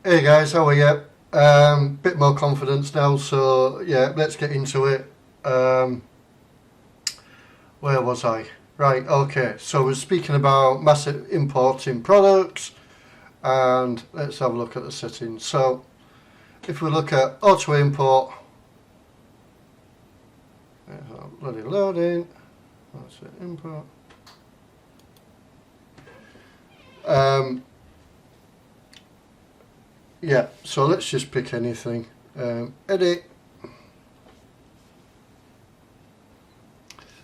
Hey guys, how are you? Bit more confidence now, so yeah, let's get into it. Um, where was I? Right, okay. So we're speaking about massive importing products, and let's have a look at the settings. So if we look at auto import, bloody loading. That's it, import. Um, yeah, so let's just pick anything. Edit.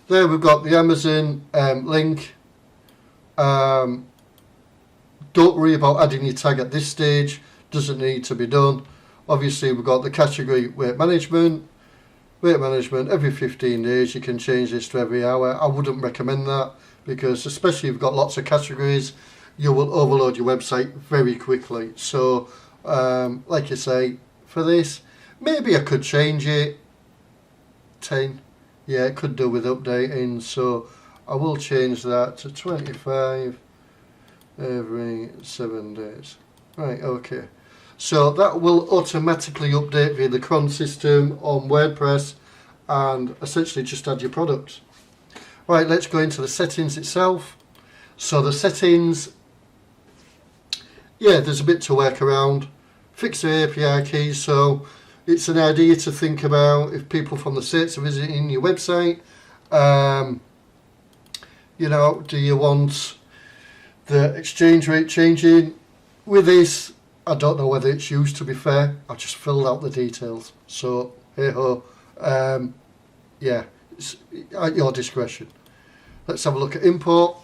There we've got the Amazon link. Don't worry about adding your tag at this stage, doesn't need to be done. Obviously we've got the category weight management. Weight management every 15 days, you can change this to every hour. I wouldn't recommend that because especially if you've got lots of categories, you will overload your website very quickly. So like you say, for this, maybe I could change it 10. Yeah, it could do with updating, so I will change that to 25 every 7 days. Right, okay. So that will automatically update via the cron system on WordPress and essentially just add your products. Right, let's go into the settings itself. So the settings, yeah, there's a bit to work around. Fix the API keys, so it's an idea to think about if people from the States are visiting your website. Do you want the exchange rate changing? With this, I don't know whether it's used, to be fair. I just filled out the details. So, hey ho. Yeah, it's at your discretion. Let's have a look at import.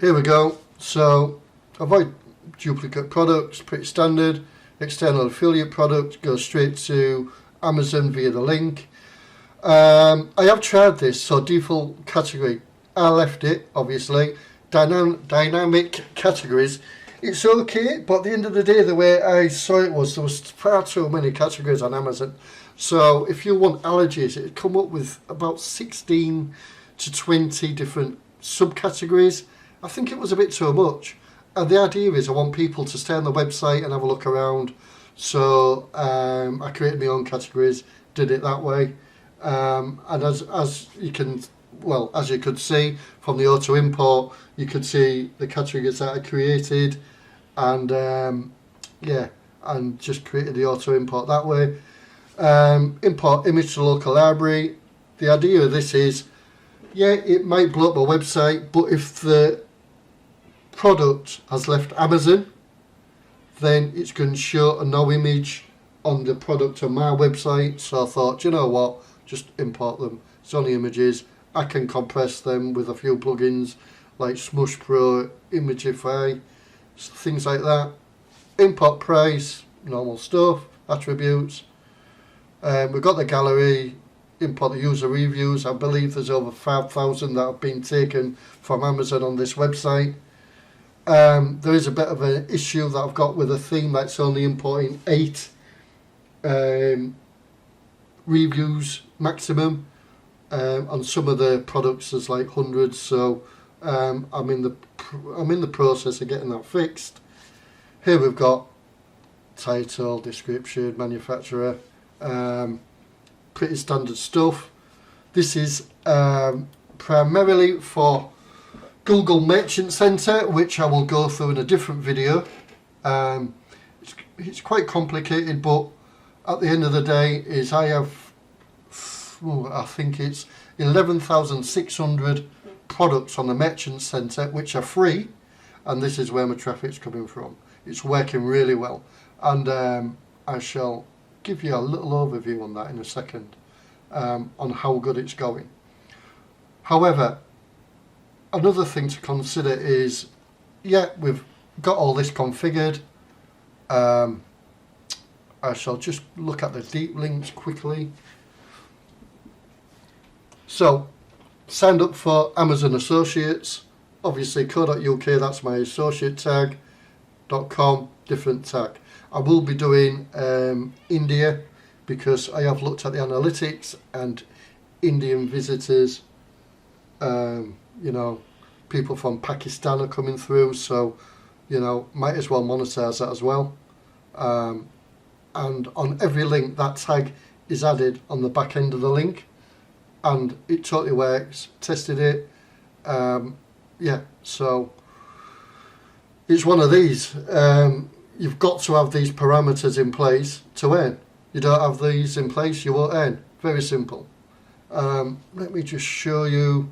Here we go. So, avoid duplicate products, pretty standard. External affiliate product goes straight to Amazon via the link. I have tried this, so default category, I left it, obviously. Dynamic categories, it's okay, but at the end of the day, the way I saw it was there was far too many categories on Amazon. So if you want allergies, it'd come up with about 16 to 20 different subcategories. I think it was a bit too much. And the idea is I want people to stay on the website and have a look around. So I created my own categories, did it that way. And as you could see from the auto import, you could see the categories that I created, and and just created the auto import that way. Import image to local library. The idea of this is, yeah, it might blow up my website, but if the product has left Amazon, then it's going to show a no image on the product on my website. So I thought, you know what, just import them. It's only images. I can compress them with a few plugins like Smush Pro, Imagify, things like that. Import price, normal stuff, attributes. We've got the gallery, import the user reviews. I believe there's over 5,000 that have been taken from Amazon on this website. There is a bit of an issue that I've got with a theme that's only importing 8 reviews maximum. On some of the products there's like hundreds, so I'm in the process of getting that fixed. Here we've got title, description, manufacturer, pretty standard stuff. This is primarily for Google Merchant Center, which I will go through in a different video. It's quite complicated, but at the end of the day is I have, I think it's 11,600 products on the Merchant Center which are free, and this is where my traffic's coming from. It's working really well, and I shall give you a little overview on that in a second, on how good it's going. However, another thing to consider is, yeah, we've got all this configured. I shall just look at the deep links quickly. So, signed up for Amazon Associates, obviously co.uk, that's my associate tag, .com, different tag. I will be doing India because I have looked at the analytics and Indian visitors, people from Pakistan are coming through, so you know, might as well monetize that as well. And on every link, that tag is added on the back end of the link, and it totally works. Tested it. Yeah, so it's one of these. You've got to have these parameters in place to earn. You don't have these in place, you won't earn. Very simple. Let me just show you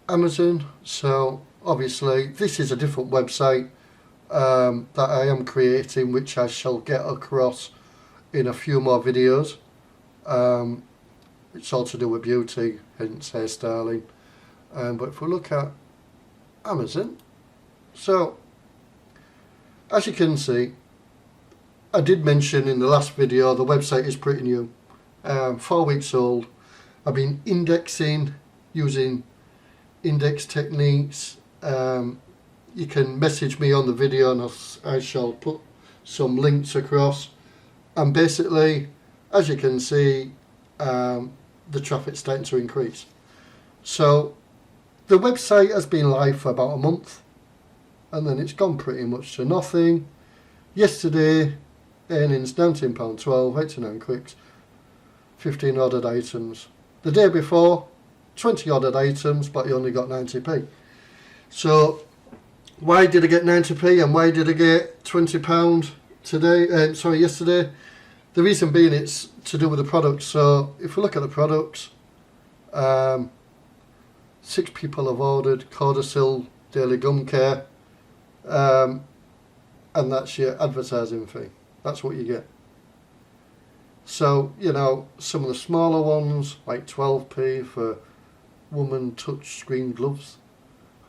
Amazon. So obviously this is a different website that I am creating, which I shall get across in a few more videos. It's all to do with beauty, hence hairstyling. But if we look at Amazon, so as you can see, I did mention in the last video the website is pretty new, 4 weeks old. I've been indexing using index techniques. You can message me on the video and I shall put some links across. And basically, as you can see, the traffic's starting to increase. So the website has been live for about a month, and then it's gone pretty much to nothing. Yesterday, earnings £19.12, 89 clicks, 15 ordered items. The day before, 20 ordered items, but you only got 90p. So why did I get 90p and why did I get £20 today? Yesterday. The reason being it's to do with the products. So if we look at the products, 6 people have ordered Cordyceil Daily Gum Care, and that's your advertising fee. That's what you get. So, you know, some of the smaller ones, like 12p for woman touch screen gloves.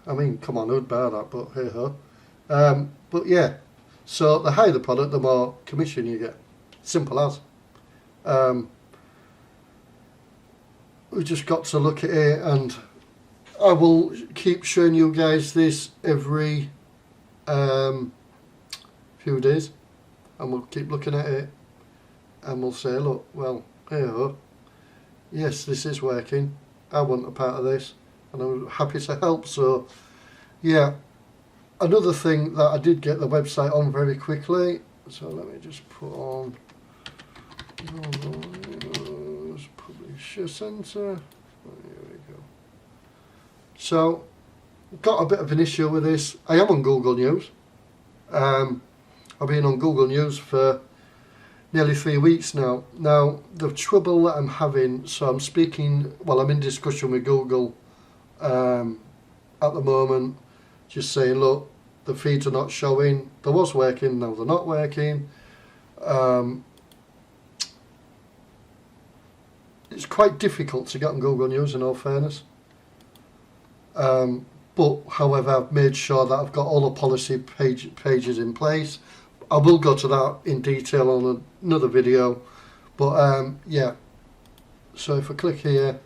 I mean, come on, who'd buy that, but hey ho. But yeah, so the higher the product, the more commission you get. Simple as. We just got to look at it, and I will keep showing you guys this every few days, and we'll keep looking at it, and we'll say, look, well, hey ho, yes, this is working. I want a part of this, and I'm happy to help. So yeah, another thing that I did get the website on very quickly, so let me just put on Publisher Center. There we go. So got a bit of an issue with this. I am on Google News. I've been on Google News for nearly 3 weeks now. Now the trouble that I'm having, so I'm in discussion with Google at the moment, just saying, look, the feeds are not showing. They was working, now they're not working. It's quite difficult to get on Google News, in all fairness. But however, I've made sure that I've got all the policy pages in place. I will go to that in detail on another video. But yeah, so if I click here,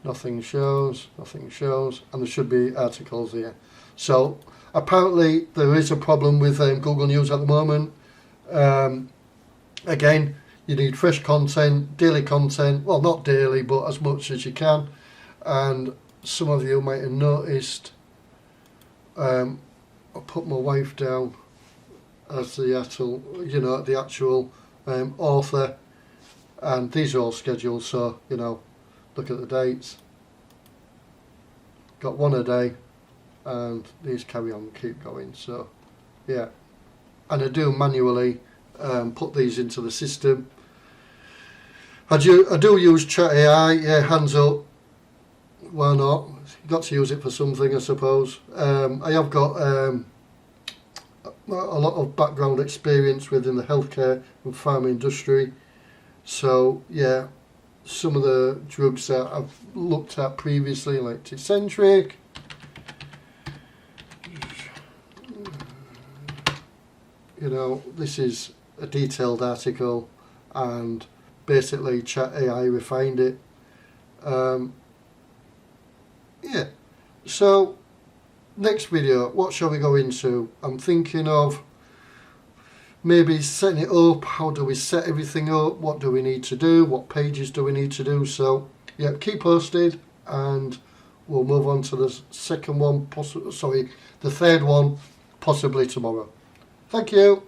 nothing shows, and there should be articles here. So apparently there is a problem with Google News at the moment. Again, you need fresh content, daily content, well, not daily, but as much as you can. And some of you might have noticed, I put my wife down as the actual author, and these are all scheduled, so, you know, look at the dates. Got one a day, and these carry on, keep going. So yeah, and I do manually put these into the system. I do use Chat AI. Yeah, hands up, why not? You've got to use it for something, I suppose. I have got a lot of background experience within the healthcare and pharma industry, so yeah, some of the drugs that I've looked at previously, like Tecentriq, you know, this is a detailed article, and basically Chat AI refined it. Yeah, so next video, what shall we go into? I'm thinking of maybe setting it up. How do we set everything up? What do we need to do? What pages do we need to do? So yeah, keep posted, and we'll move on to the second one, the third one, possibly tomorrow. Thank you.